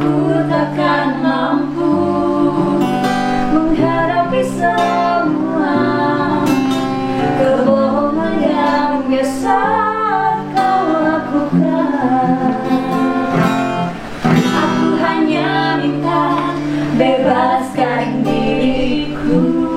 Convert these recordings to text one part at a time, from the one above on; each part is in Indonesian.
aku takkan mampu menghadapi semua kebohongan yang biasa kau lakukan. Aku hanya minta bebaskan diriku.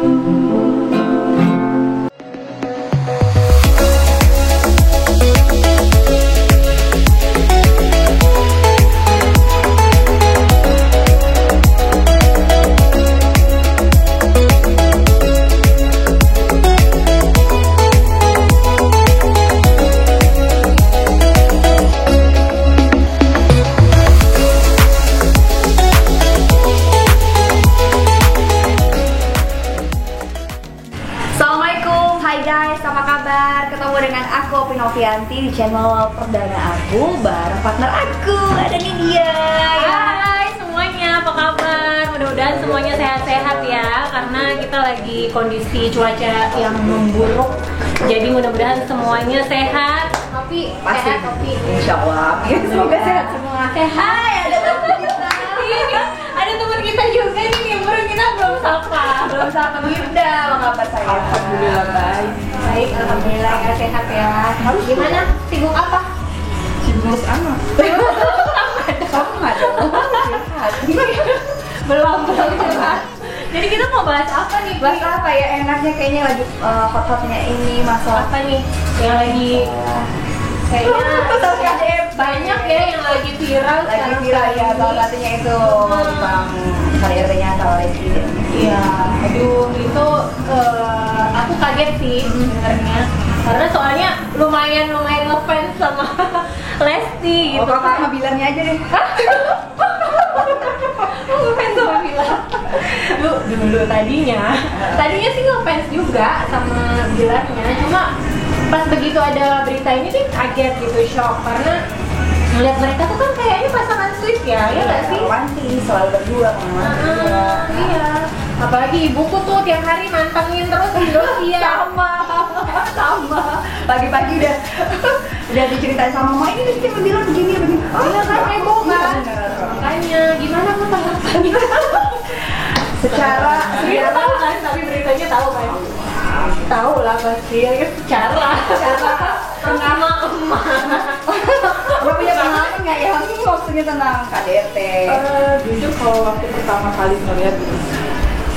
Ketemu dengan aku Opi Novianti di channel perdana aku bareng partner aku, ada nih dia. Hai semuanya, apa kabar? Mudah-mudahan semuanya sehat-sehat ya, karena kita lagi kondisi cuaca yang memburuk. Jadi mudah-mudahan semuanya sehat. Tapi Pasti. sehat tapi Insya Allah. Semoga sehat semua. Hai, ada teman kita. Ada teman kita juga nih, yang baru kita belum sapa. Belum sama Yunda, apa kabar saya? Alhamdulillah baik. Baik, alhamdulillah ya, sehat ya. Harus Gimana? Sibuk apa? Sibuk amat. Kamu nggak dong? Belum curhat. Jadi kita mau bahas apa nih? Bahas apa ya enaknya, kayaknya lagi hot-hotnya ini masalah Apa nih yang lagi kayaknya banyak ya yang lagi viral lagi viral ya, salah satunya itu tentang karirnya kalau Lesti. Iya, aduh itu aku kaget sih sebenarnya, karena soalnya lumayan ngefans sama Lesti gitu. Oh, kakak sama Bilarnya aja deh. Ngefans sama Bilar. Dulu tadinya sih ngefans juga sama Bilarnya, cuma pas begitu ada berita ini sih kaget gitu, shock, karena ngeliat mereka tuh kan kayaknya pasangan sweet ya nggak sih? Romantis, selalu berdua Iya, apalagi ibuku tuh tiap hari mantengin terus di Indosiar. sama pagi-pagi udah diceritain sama mama, ini dia bilang begini. Iya kan, heboh kan? bener. Makanya gimana tuh tanggapannya? Secara Dia tahu kan, tapi beritanya tahu kan? Tahu lah pasti, ya secara pertama emak. lo punya pengalaman nggak ya waktunya tentang KDRT? Jujur kalau waktu pertama kali ngeliat gitu,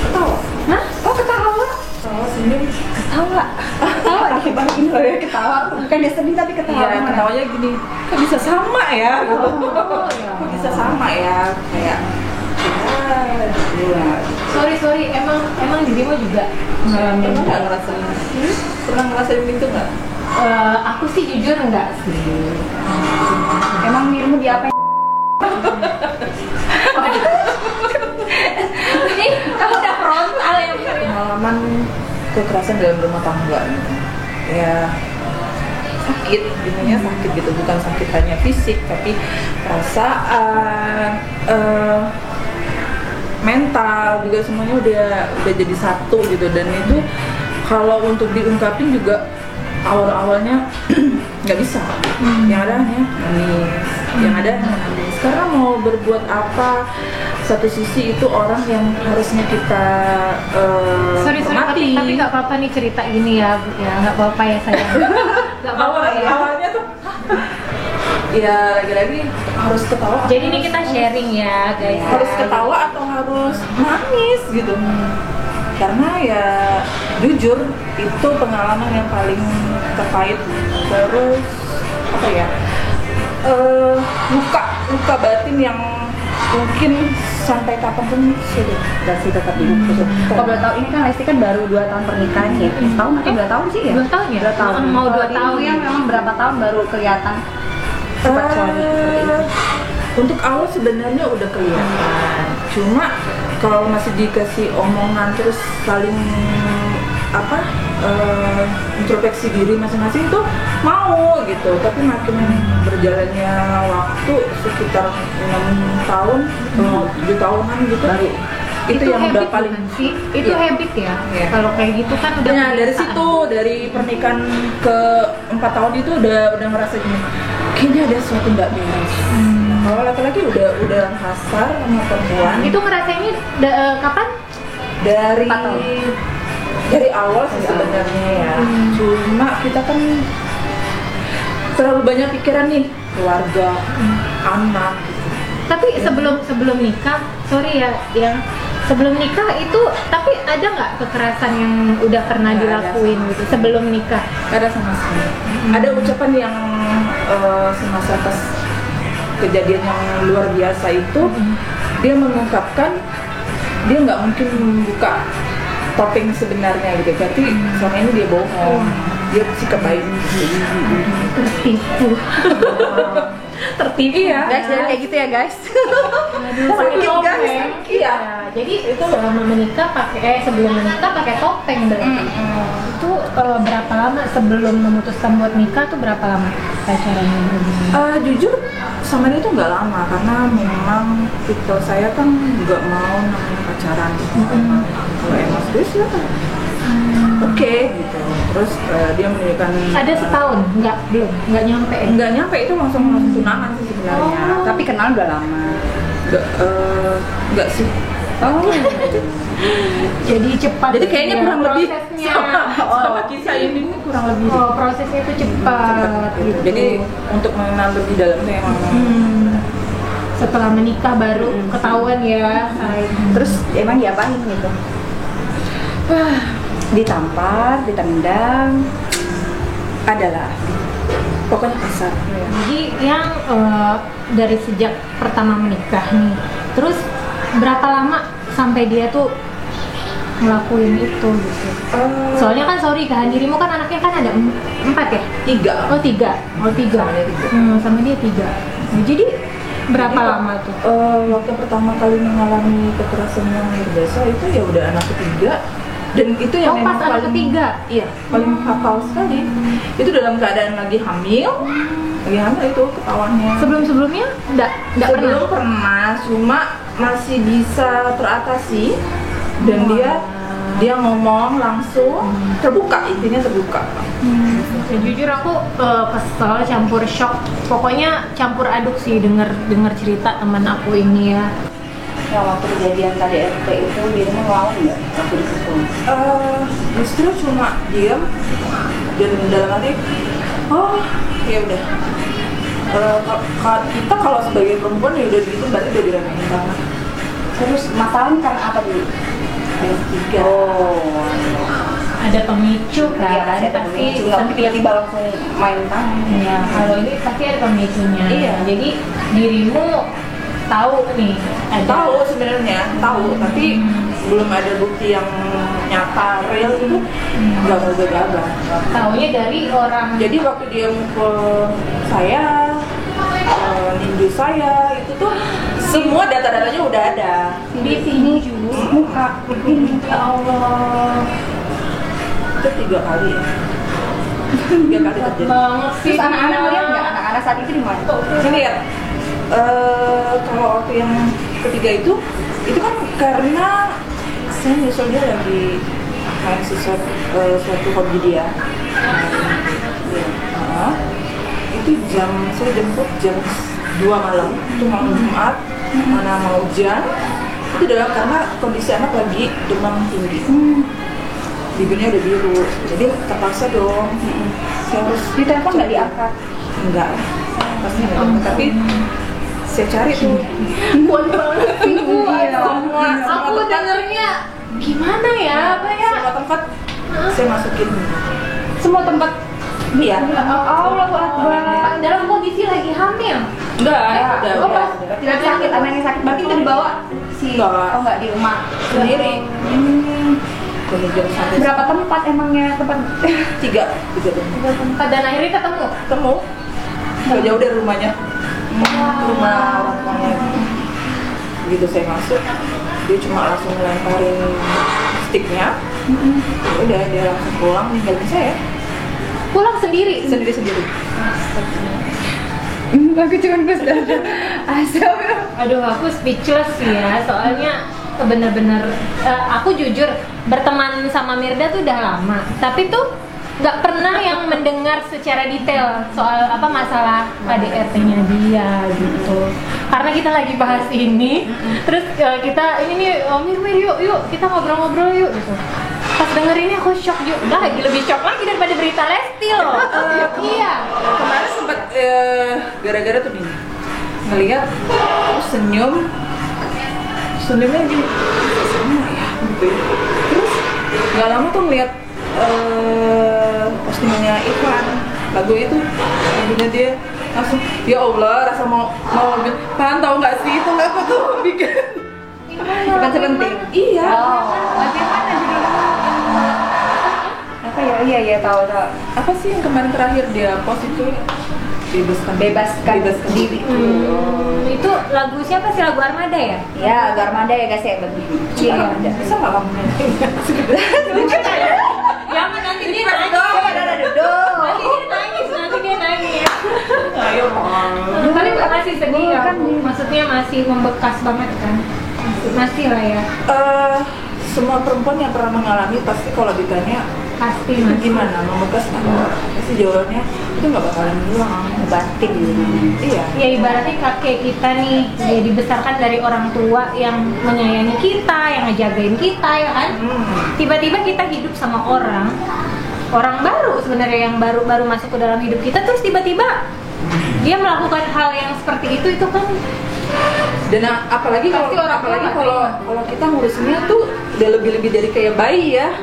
ketawa. Hah? Oh, ketawa? Ketawa senyum. Ketawa? Ketawa deh, bangin lo ya ketawa. Bukan dia sedih tapi ketawa. Iya, ketawanya gini. Kok bisa sama ya? Gitu. Ya. Kok bisa sama ya? Kayak Sorry, emang dirimu juga ngalamin? Emang nggak ngerasain? Pernah ngerasain gitu nggak? Aku sih jujur enggak sih. Emang dirimu diapain? Ini kamu udah frontal ya? Pengalaman kekerasan dalam rumah tangga ya, sakit, intinya sakit gitu, bukan sakit hanya fisik tapi perasaan, mental juga, semuanya udah jadi satu gitu. Dan itu kalau untuk diungkapin juga awalnya nggak bisa, yang ada hanya nangis, karena mau berbuat apa. Satu sisi itu orang yang harusnya kita Sorry, hormati. tapi nggak apa-apa nih cerita gini ya, Bu, ya nggak apa-apa ya sayang. Nggak apa-apa ya. Awalnya tuh ya lagi-lagi harus ketawa. Jadi ini kita sharing ya guys. Harus ketawa atau harus nangis gitu. Karena ya jujur itu pengalaman yang paling terkait. Terus apa ya, luka batin yang mungkin sampai kapanpun sudah tetap dibuka. Kalau boleh tahu, ini kan Lesti kan baru 2 tahun pernikahan ya? Tahun atau 2 tahun sih ya? 2 tahun ya? 2 tahun. Mau 2 Kalau tahun dirimu yang memang berapa tahun baru kelihatan sifat suami seperti ini? Untuk awal sebenarnya udah kelihatan, cuma kalau masih dikasih omongan terus saling introspeksi diri masing-masing itu mau gitu. Tapi makin berjalannya waktu sekitar 6 tahun, 7 tahunan gitu, baru itu yang udah habit paling bukan sih? Itu Iya. habit ya? Iya. Kalau kayak gitu kan udah Nah, dari kebiasaan. situ, dari pernikahan ke 4 tahun itu udah ngerasa gini, kayaknya ada sesuatu nggak beres. Kalau laki-laki udah kasar sama perempuan. Itu ngerasainnya kapan? Dari 4 tahun. dari awal sih sebenarnya ya. Cuma kita kan terlalu banyak pikiran nih, keluarga, anak. Tapi sebelum nikah, sorry ya, yang sebelum nikah itu, tapi ada nggak kekerasan yang udah pernah Nggak ada. dilakuin gitu sebelum nikah? Gak ada sama sekali. Ada ucapan yang semasa pas kejadian yang luar biasa itu, dia mengungkapkan dia nggak mungkin membuka topeng sebenarnya gitu. Berarti selama ini dia bohong. Dia sikap baik. Tertipu. Tertipu. Iya. Guys, jangan kayak gitu ya guys. Aduh, pakai Sakit, topeng. guys. Iya. Jadi itu selama menikah sebelum menikah pakai topeng berarti. Itu berapa lama sebelum memutuskan buat nikah tuh berapa lama pacarannya? Jujur sama dia tuh nggak lama karena memang tipe saya kan nggak mau namanya pacaran. Kalau emang serius ya oke gitu. Terus dia menunjukkan Ada setahun? Nggak nyampe ya? nggak nyampe, itu langsung tunangan sih sebenarnya. Oh. Tapi kenal udah lama. Nggak sih. Oh. Jadi cepat. Jadi kayaknya ya, kurang lebih prosesnya. sama kisah ini kurang lebih. Oh, prosesnya itu cepat. Gitu. Jadi untuk mengenal lebih dalamnya emang Setelah menikah baru ketahuan ya. Terus emang diapain gitu? Ditampar, ditendang, adalah pokoknya kasar. Jadi yang dari sejak pertama menikah nih, terus berapa lama sampai dia tuh ngelakuin itu gitu? Soalnya kan sorry kan, dirimu kan anaknya kan ada 4 ya? 3. Oh 3, oh 3. Sama dia 3. Sama dia 3. Nah, jadi berapa Jadi, lama tuh? Waktu pertama kali mengalami kekerasan yang luar biasa itu ya udah anak ketiga, dan itu yang Oh, memang pas anak ketiga? Iya, paling fatal sekali. Itu dalam keadaan lagi hamil itu ketahuannya. Sebelum-sebelumnya enggak pernah? Sebelum pernah, cuma masih bisa teratasi, dan dia ngomong langsung terbuka, intinya terbuka. Jujur aku kesel, campur shock, pokoknya campur aduk sih denger cerita teman aku ini ya. yang waktu kejadian KDRT itu dirimu ngelawan nggak waktu dipukul? Justru cuma diam dan dalam hati, oh ya udah. Kita kalau sebagai perempuan ya udah gitu berarti udah diremehin banget. Terus masalahnya karena apa dulu? Yang ketiga. Ada pemicu kan? Iya, pasti ada pemicu. Nggak mungkin tiba-tiba langsung main tangan. Ya, kalau ini pasti ada pemicunya. Iya. Jadi dirimu tahu nih ada. Tahu sebenarnya, tapi belum ada bukti yang nyata real itu nggak mau gagal. Taunya dari orang. Jadi waktu dia mukul saya, ninju saya, itu tuh semua data-datanya udah ada. di sini juga Muka. ya Allah. Itu 3 kali ya. 3 kali terjadi. Banget sih. Terus anak-anak ngeliat nggak? Anak-anak saat itu di mana? Ini ya, kalau waktu yang ketiga itu kan karena saya nyusul dia lagi main suatu hobi dia. Itu saya jemput jam 2 malam, itu malam Jumat, mana mau hujan. Itu adalah karena kondisi anak lagi demam tinggi. Bibirnya udah biru, jadi terpaksa dong. Saya harus Di telepon nggak diangkat? enggak, pasti enggak diangkat. Tapi saya cari tuh Kuat banget sih Bu. Iya. Aku dengernya gimana ya, apa ya? semua tempat saya masukin. Semua tempat. Iya. Allah Akbar. Dalam kondisi lagi hamil. Enggak, udah. Oh, pas tidak sakit, anaknya sakit. Berarti itu dibawa Enggak. Oh nggak di rumah. Sendiri. Kemudian sampai Berapa tempat emangnya tempat? 3 tempat. Dan akhirnya ketemu. Ketemu nggak jauh dari rumahnya, rumah orang tuanya. Begitu saya masuk, dia cuma langsung ngelemparin sticknya. Udah, dia langsung pulang ninggalin saya Pulang sendiri. sendiri. Aku cuma bersedar. Asal. Aduh, aku speechless sih ya, soalnya bener-bener aku jujur berteman sama Mirda tuh udah lama, tapi tuh nggak pernah yang mendengar secara detail soal apa masalah KDRT-nya dia gitu. Karena kita lagi bahas ini, terus kita ini nih, Mir yuk kita ngobrol-ngobrol yuk gitu. Pas denger ini aku shock juga, lagi lebih shock lagi daripada berita Lesti loh. Iya. Kemarin sempat gara-gara tuh gini, ngeliat senyumnya gini, semua ya gitu ya. Terus nggak lama tuh ngeliat postingannya Ivan, lagunya dia langsung, ya Allah, rasa mau Pan, tahu nggak sih itu apa tuh bikin Bukan sepenting. iya. Lagu yang mana judulnya? Apa ya? Iya tahu. Apa sih yang kemarin terakhir dia post itu, bebaskan diri. Itu lagu siapa sih, lagu Armada ya? Ya, Armada ya guys ya, betul. Iya, bisa nggak kamu Jangan, nanti dia nangis. Nanti dia nangis. ayo Tapi masih sedih kan? Maksudnya masih membekas banget kan? Masih lah ya. Semua perempuan yang pernah mengalami pasti kalau ditanya Pasti itu masih. gimana, membekas nggak? Pasti jawabannya itu nggak bakalan hilang, batin gitu. Iya. Ya ibaratnya kakek kita nih, ya dibesarkan dari orang tua yang menyayangi kita, yang ngejagain kita ya kan. Tiba-tiba kita hidup sama orang baru sebenarnya, yang baru masuk ke dalam hidup kita, terus tiba-tiba dia melakukan hal yang seperti itu kan. Dan apalagi kalau kita ngurusinnya tuh udah lebih dari kayak bayi ya.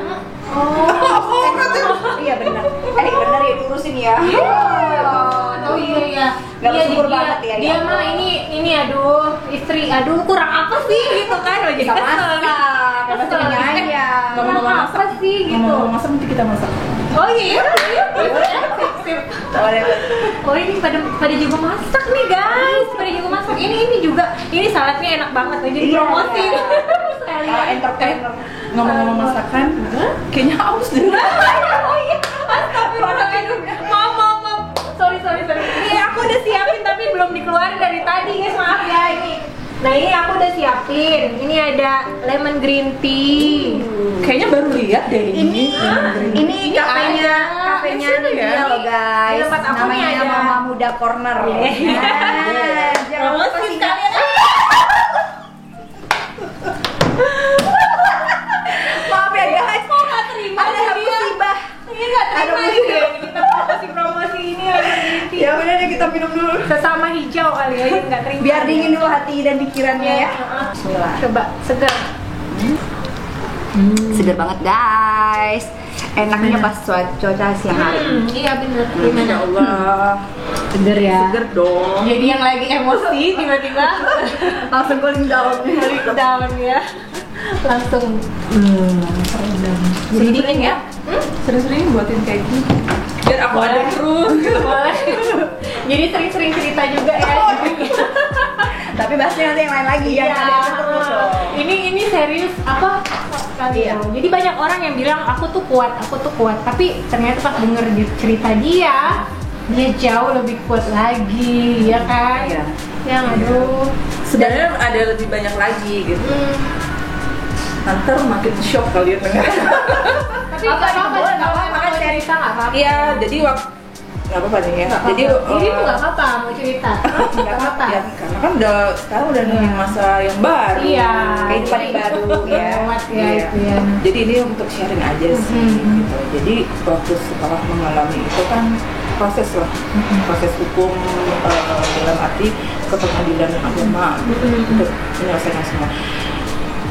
Iya benar. Benar ya diurusin ya. Oh iya. Gak bersyukur banget ya. Dia mah ini aduh, istri, aduh kurang apa sih gitu kan. Jadi kesel. Kesel nyayang. Kurang apa sih gitu. Ngomong masak, nanti kita masak. Oh iya. Sip. Oh ini pada juga masak nih guys. Pada juga masak. Ini juga, ini saladnya enak banget. Jadi promosi. Entrepreneur. Ngomong-ngomong masakan, kayaknya haus deh. Oh iya. Astagfirullahaladzim. Maaf. Sorry. Ini aku udah siapin tapi belum dikeluarin dari tadi guys, maaf ya ini. Nah ini aku udah siapin. Ini ada lemon green tea. Kayaknya baru lihat deh ini. Ini kafenya dia loh guys. Di tempat aku nih Namanya ada. Mama Muda Corner. Jangan lupa Promosi sih sekalian. Maaf ya guys. Kok nggak terima Ada sih dia? musibah. Ini nggak terima Ada ini. musibah. Kita promosi ini lemon green tea. Ya udah deh, kita minum dulu. Sesama hijau kali ya, nggak terima. Biar dingin dulu hati dan pikirannya ya. Bismillah. Coba segar. Seger banget guys. Enaknya pas cuaca siang hari. Iya bener. Masya Gimana? Allah, Seger ya. seger dong. Jadi yang lagi emosi tiba-tiba Langsung cooling down. balik down ya. Langsung redam. Sering-sering ya? Sering-sering buatin kayak gini. Biar aku ada terus. Boleh. Jadi sering-sering cerita juga ya. Tapi bahasnya nanti yang lain lagi Iya. yang ada terus loh. Ini serius apa? Iya. Jadi banyak orang yang bilang aku tuh kuat, tapi ternyata pas denger cerita dia jauh lebih kuat lagi, ya kan? Iya. Ya, aduh. Sebenarnya ada lebih banyak lagi gitu. Nanti makin shock kalian dengar. Tapi nggak apa-apa kan cerita nggak apa-apa. Iya, jadi nggak apa-apa nih ya. Jadi Ini tuh nggak apa-apa mau cerita. Nggak apa-apa. Ya, karena kan sekarang udah nih masa yang baru. Iya. Kehidupan yang baru ya. Lewat ya Iya. itu ya. Jadi ini untuk sharing aja sih. Gitu. Jadi waktu setelah mengalami itu kan proses lah, proses hukum dalam arti ke pengadilan agama untuk menyelesaikan semua.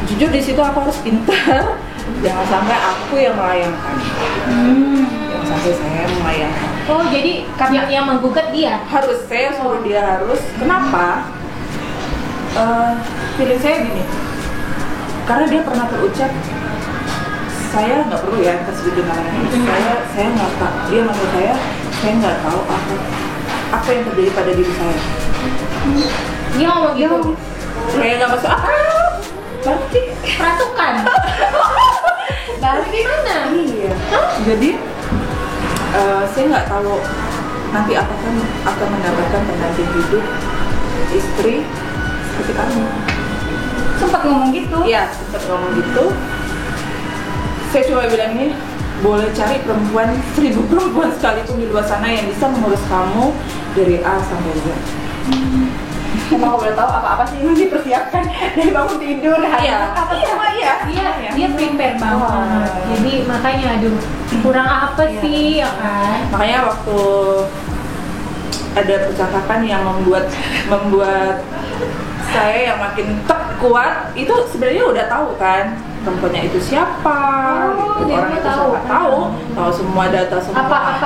Jujur di situ aku harus pintar, jangan sampai aku yang melayangkan, jangan sampai saya melayangkan. Oh jadi yang menggugat dia? Harus saya suruh dia harus. Kenapa? Feeling saya gini, karena dia pernah berucap, saya nggak perlu ya tersebut dengan saya nggak tahu, dia maksud saya nggak tahu apa yang terjadi pada diri saya. Dia ngomong gitu? Kayak nggak masuk akal. Berarti Peratukan? Berarti mana? iya. Jadi saya nggak tahu nanti apakah akan mendapatkan pendamping hidup istri seperti kamu. Sempat ngomong gitu. Iya, sempat ngomong gitu. Saya cuma bilang ini, boleh cari perempuan 1000 perempuan sekalipun di luar sana yang bisa mengurus kamu dari A sampai Z. Emang boleh tahu apa-apa sih yang dipersiapkan dari bangun tidur hari apa semua ya? Dia prepare banget. Jadi makanya aduh kurang apa sih ya kan? Makanya waktu ada percakapan yang membuat saya yang makin kuat itu sebenarnya udah tahu kan perempuannya itu siapa, gitu. Dia Orang itu tahu. siapa tahu semua data semua. Apa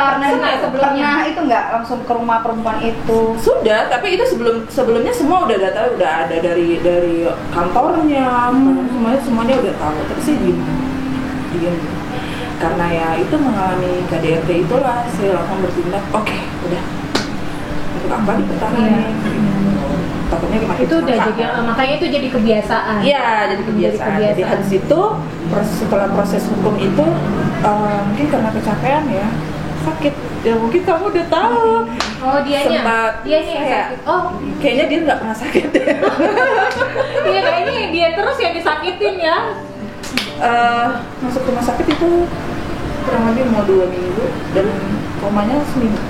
sebelumnya itu nggak langsung ke rumah perempuan itu? Sudah, tapi itu sebelumnya semua udah data udah ada dari kantornya, semuanya udah tahu. Tapi sih diem. Karena ya itu mengalami KDRT itulah saya langsung bertindak. Oke, udah. Untuk apa dipertahankan? Takutnya makin Itu udah celaka. jadi makanya itu jadi kebiasaan. Iya, jadi kebiasaan. Jadi habis itu setelah proses hukum itu mungkin karena kecapean ya sakit. Ya mungkin kamu udah tahu. Oh dianya yang saya, sakit. Oh kayaknya dia nggak pernah sakit deh. iya kayaknya dia terus yang disakitin ya. Masuk rumah sakit itu kurang lebih mau 2 minggu dan komanya seminggu.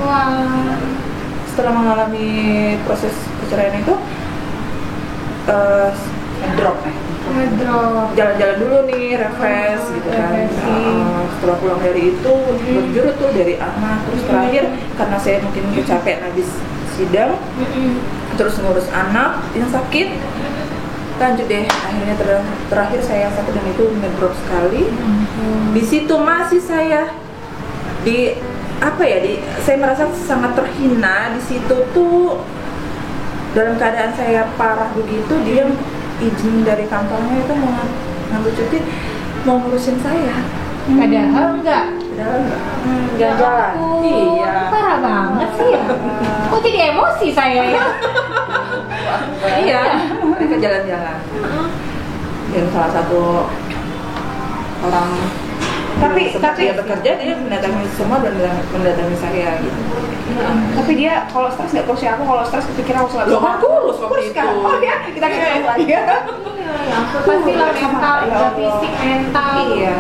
Wah. Setelah mengalami proses perceraian itu drop Ngedrop. jalan-jalan dulu nih, refresh gitu kan. Setelah pulang dari itu berjurut tuh dari anak, terus terakhir karena saya mungkin kecapean habis sidang, terus ngurus anak yang sakit, lanjut deh akhirnya terakhir saya yang sakit dan itu ngedrop sekali. Di situ masih saya saya merasa sangat terhina di situ tuh. Dalam keadaan saya parah begitu, dia izin dari kantornya itu mau ngambil cuti, mau ngurusin saya. Padahal enggak. Jalan-jalan. Iya. Parah banget sih ya. Kok jadi emosi saya ya? Iya. Mereka jalan-jalan. Dan salah satu orang Tapi dia bekerja, dia mendatangi semua dan mendatangi saya gitu. Tapi dia kalau stres nggak kurus ya, aku kalau stres kepikiran aku selalu Loh, kan kurus waktu itu. kan? Oh ya, kita lagi. Ya ampun, pastilah mental, udah fisik, mental. Iya.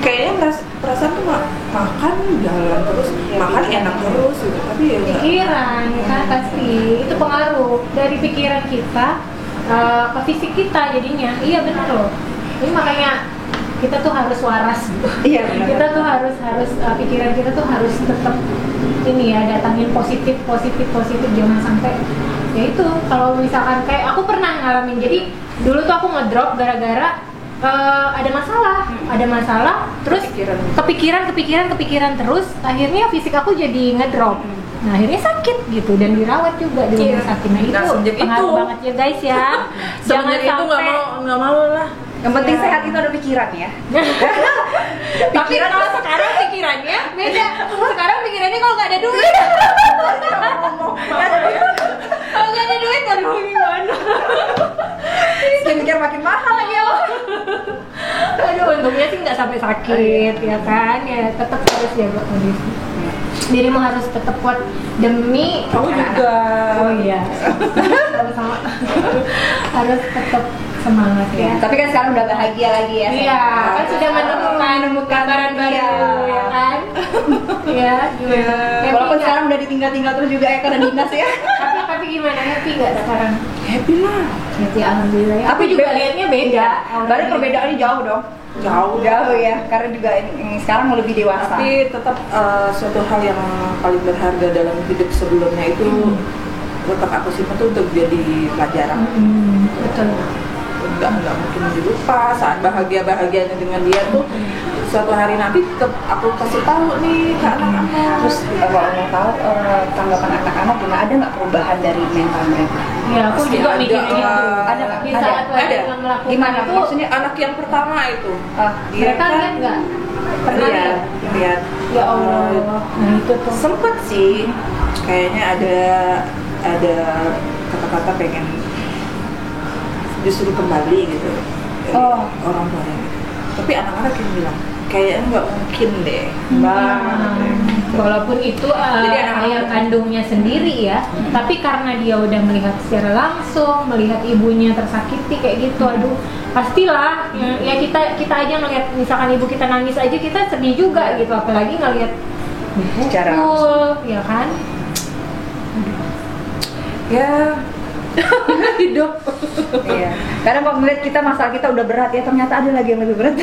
Kayaknya perasaan tuh makan jalan terus, makan enak terus gitu. Tapi ya enggak. Pikiran kan pasti itu pengaruh dari pikiran kita ke fisik kita jadinya. Iya benar loh. Jadi makanya kita tuh harus waras gitu. Iya benar. Kita tuh harus pikiran kita tuh harus tetap ini ya, datangin positif jangan sampai ya itu. Kalau misalkan kayak aku pernah ngalamin, jadi dulu tuh aku ngedrop gara-gara ada masalah terus kepikiran terus akhirnya fisik aku jadi ngedrop. Nah akhirnya sakit gitu dan dirawat juga di rumah sakit. Nah itu pengaruh banget ya guys ya. Jangan Semenjak itu nggak mau lah. Yang penting sehat itu ada pikiran ya. Tapi kalau sekarang pikirannya beda. Sekarang pikirannya kalau nggak ada duit. Kalau nggak ada duit, aduh gimana? Skincare makin mahal lagi ya. Aduh untungnya sih nggak sampai sakit ya kan. Ya tetap harus jaga kondisi. Dirimu harus tetap kuat demi Kamu juga. Oh iya. Sama-sama. Harus tetap semangat ya. Tapi kan sekarang udah bahagia lagi ya. Iya, kan sudah menemukan barang baru ya kan. Iya, gimana? Walaupun sekarang udah ditinggal terus juga ya karena dinas ya. Tapi gimana, happy nggak sekarang? Happy lah. Happy alhamdulillah ya. Tapi Aku juga liatnya beda. Baru perbedaannya jauh dong. Jauh ya, karena juga yang sekarang lebih dewasa. Tapi tetap suatu hal yang paling berharga dalam hidup sebelumnya itu tetap aku simpan tuh untuk jadi pelajaran. Betul. Nggak mungkin dilupa saat bahagianya dengan dia tuh suatu hari nanti tetap aku kasih tahu nih ke anak-anak. Terus kalau mau tahu tanggapan anak-anak juga ada nggak perubahan dari mental mereka? Ya, aku Pasti juga ada, mikir gitu. ada nggak? Di saat Ada. mereka melakukan Gimana? itu, Maksudnya Anak yang pertama itu dia mereka lihat nggak? Pernah lihat? lihat. Ya Allah. Nah itu tuh. Sempet sih kayaknya ada kata-kata pengen disuruh kembali gitu dari orang tuanya gitu. Tapi anak-anak yang bilang kayaknya nggak mungkin deh. Walaupun itu Jadi anak-anak ayah kandungnya sendiri ya, tapi karena dia udah melihat secara langsung, melihat ibunya tersakiti kayak gitu, aduh pastilah ya kita kita aja ngeliat misalkan ibu kita nangis aja kita sedih juga gitu, apalagi ngeliat Cara ya kan. Ya hidup. Iya. Karena kalau ngeliat kita masalah kita udah berat ya, ternyata ada lagi yang lebih berat.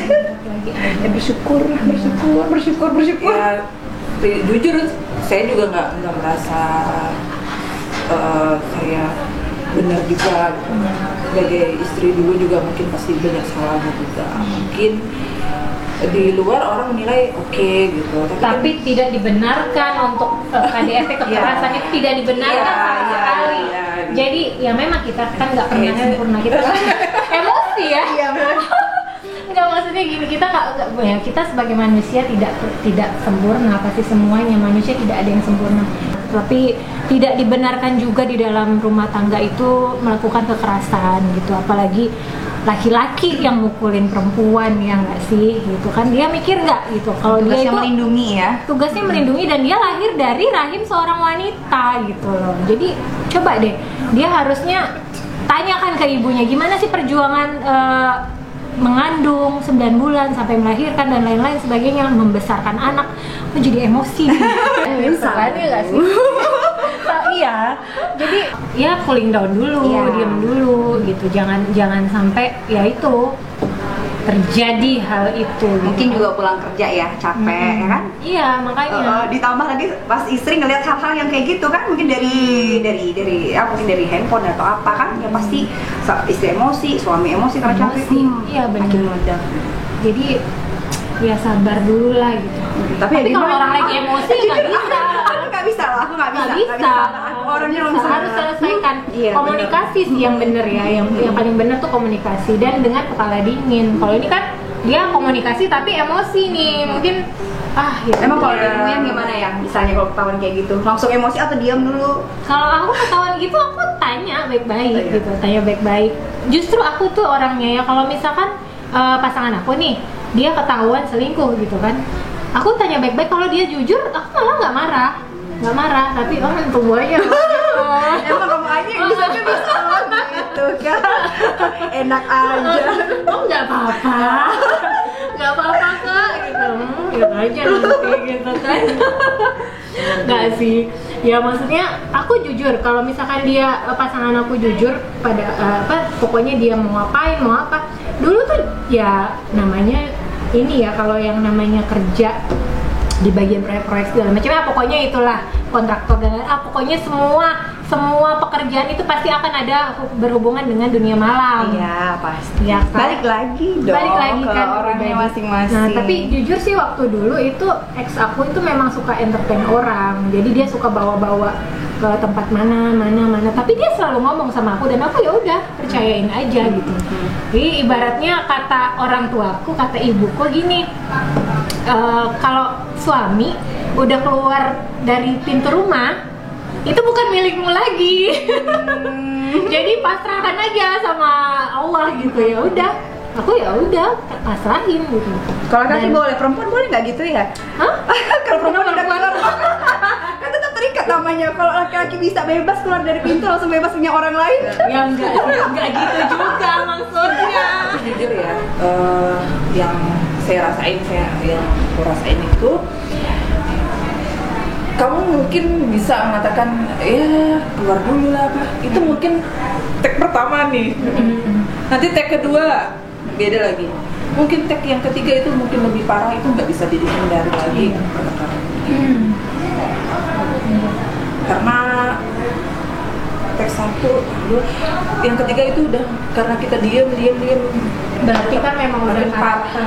Ya bersyukur. Ya jujur saya juga nggak merasa saya benar juga. Sebagai istri dulu juga mungkin pasti banyak salahnya juga. Mungkin di luar orang menilai oke gitu, tapi tidak dibenarkan untuk KDRT kekerasan itu tidak dibenarkan sama sekali. Jadi ya memang kita kan nggak pernah sempurna, kita emosi ya. Nggak, maksudnya gini, kita nggak ya, kita sebagai manusia tidak sempurna, pasti semuanya manusia tidak ada yang sempurna. Tapi tidak dibenarkan juga di dalam rumah tangga itu melakukan kekerasan gitu, apalagi laki-laki yang mukulin perempuan, ya nggak sih gitu kan. Dia mikir nggak gitu kalau dia itu melindungi ya, tugasnya melindungi, dan dia lahir dari rahim seorang wanita gitu loh. Jadi coba deh, dia harusnya tanyakan ke ibunya gimana sih perjuangan mengandung 9 bulan sampai melahirkan dan lain-lain sebagainya, membesarkan anak. Aku jadi emosi misalnya nggak sih? Iya, jadi ya cooling down dulu, diam dulu gitu, jangan sampai ya itu terjadi hal itu. Mungkin juga pulang kerja ya capek ya kan? Iya, makanya ditambah lagi pas istri ngelihat hal-hal yang kayak gitu kan, mungkin dari mungkin dari handphone atau apa kan, ya pasti istri emosi, suami emosi karena capek. Iya benar. Jadi ya sabar dulu lah gitu. Tapi kalau orang lagi emosi nggak bisa lah, aku nggak bisa. Orangnya harus selesaikan. Komunikasi sih yang bener ya, yang paling bener tuh komunikasi dan dengan kepala dingin. Kalau ini kan dia komunikasi tapi emosi nih, mungkin ya. Emang kalau kamu yang gimana ya? Misalnya kalau ketahuan kayak gitu, langsung emosi atau diam dulu? Kalau aku ketahuan gitu, aku tanya baik-baik gitu, tanya baik-baik. Justru aku tuh orangnya ya, kalau misalkan pasangan aku nih, dia ketahuan selingkuh gitu kan, aku tanya baik-baik. Kalau dia jujur, aku malah nggak marah, tapi tunggu aja. Emang kamu aja yang bisa gitu kan? Enak aja. Nggak apa-apa kak gitu, ya aja nanti gitu kan. Nggak sih, ya maksudnya aku jujur. Kalau misalkan dia pasangan aku jujur pada pokoknya dia mau ngapain, mau apa. Dulu tuh ya namanya ini ya, kalau yang namanya kerja di bagian proyek-proyek segala macam, pokoknya itulah kontraktor dan pokoknya semua pekerjaan itu pasti akan ada berhubungan dengan dunia malam. Iya pasti. Ya, kan? Balik lagi kan orangnya masing-masing. Nah tapi jujur sih waktu dulu itu ex aku itu memang suka entertain orang, jadi dia suka bawa-bawa ke tempat mana. Tapi dia selalu ngomong sama aku dan aku ya udah percayain aja gitu. Jadi ibaratnya kata orang tuaku, kata ibuku gini, kalau suami udah keluar dari pintu rumah itu bukan milikmu lagi. Jadi pasrahkan aja sama Allah gitu. Ya udah, aku ya udah pasrahin gitu. Kalau laki boleh, perempuan boleh nggak gitu ya? Kalau perempuan udah keluar kan tetap terikat namanya. Kalau laki-laki bisa bebas keluar dari pintu langsung bebas punya orang lain. Ya enggak gitu juga maksudnya. Jujur ya, yang saya rasain itu, kamu mungkin bisa mengatakan ya keluar dulu lah Pak. Itu mungkin tag pertama nih. Nanti tag kedua beda lagi. Mungkin tag yang ketiga itu mungkin lebih parah, itu nggak bisa dihindari lagi. Karena tag 1, 2, yang ketiga itu udah karena kita diam. Berarti kan memang udah karakter.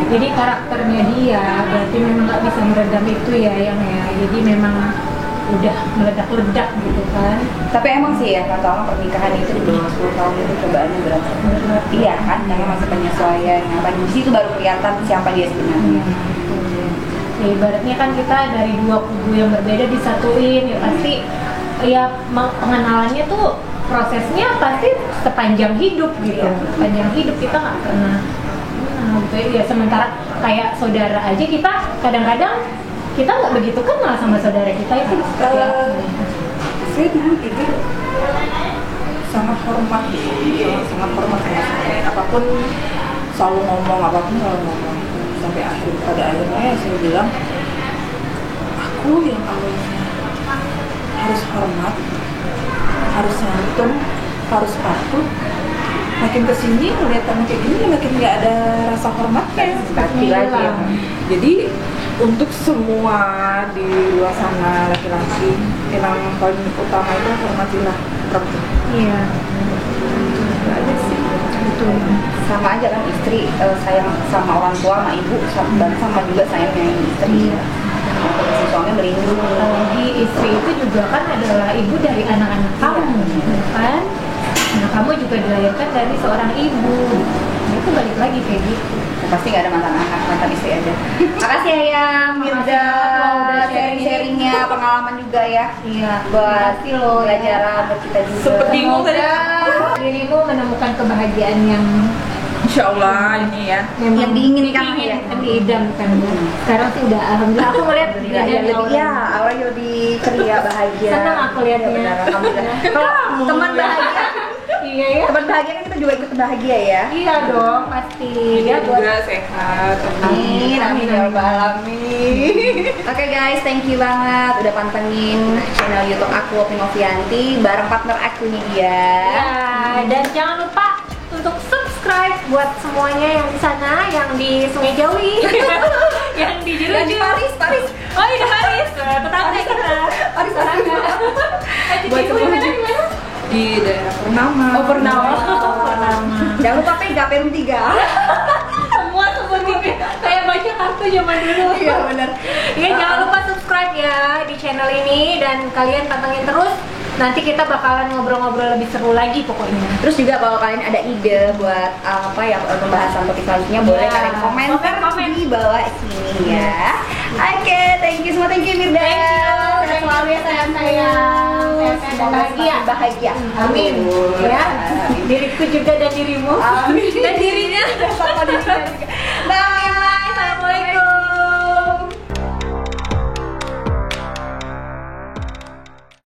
Jadi karakternya dia berarti memang nggak bisa meredam itu ya, yang ya. Jadi memang udah meledak-ledak gitu kan. Tapi emang sih ya, kata orang pernikahan itu di bawah 10 tahun itu cobaannya berat. Iya kan, karena masa penyesuaian. Di situ baru kelihatan siapa dia sebenarnya. Ya ibaratnya kan kita dari dua kubu yang berbeda disatuin, ya pasti ya pengenalannya tuh prosesnya pasti sepanjang hidup gitu. Sepanjang hidup kita nggak pernah gitu ya. Sementara kayak saudara aja kita kadang-kadang kita nggak begitu kenal sama saudara kita itu. Saya dulu jujur sangat hormat sama saya. Apapun selalu ngomong apapun selalu ngomong sampai pada akhirnya saya bilang aku yang awalnya harus hormat, harus santun, harus patuh, makin kesini ngeliat kamu kayak gini makin nggak ada rasa hormatnya lagi ya. Jadi untuk semua di luar sana laki-laki yang paling utama itu hormatilah perempuan. Iya. Ada sih. Betul. Sama aja kan istri sayang sama orang tua, sama ibu, dan sama juga sayangnya istri. Si suami melindungi. Apalagi istri itu juga kan adalah ibu dari anak-anak kamu, kan? Nah, kamu juga dilahirkan dari seorang ibu. Nah, itu balik lagi kayak gitu. Pasti nggak ada mantan anak, mantan istri aja. Makasih Ayah, Mirda, udah sharing-sharingnya, pengalaman juga ya. Iya, Buat makasih loh ya. pelajaran buat kita juga. Sempet bingung tadi. Semoga dirimu menemukan kebahagiaan yang Insya Allah ini ya. Yang diinginkan ya. kan diidamkan. Sekarang sih udah alhamdulillah aku melihat Ya, lebih ya, awalnya lebih ceria, bahagia. Senang aku lihatnya. Ya, benar, alhamdulillah. Kalau teman bahagia, Iya ya. teman bahagia kan kita juga ikut bahagia ya. Iya dong, pasti. Dia Ya buat juga sehat. Amin, amin ya rabbal alamin. Oke guys, thank you banget udah pantengin channel YouTube aku Opi Novianti bareng partner aku nih dia. ya, dan jangan lupa untuk subscribe buat semuanya yang di sana, yang di Sungai Jawi, yang di Jeruju, Dan di Paris. Oh iya di Paris, tetangga kita. Paris. Buat semua. Di daerah Purnama. Oh, Purnama. Purnama. Jangan lupa pegang Perum 3. Semua sebutin kayak baca kartu zaman dulu. Iya benar. Ya jangan lupa subscribe ya di channel ini dan kalian pantengin terus. Nanti kita bakalan ngobrol-ngobrol lebih seru lagi pokoknya. Terus juga kalau kalian ada ide buat apa ya pembahasan topik selanjutnya boleh Ya, kalian komentar komen. di bawah sini ya. Oke, thank you semua, thank you Mirda. Thank you. Sehat selalu ya sayang. Sehat-sehat dan Semoga bahagia. semakin bahagia. Amin. Ya, diriku juga dan dirimu. Amin. Dan dirinya. Sama dirinya juga. Bye.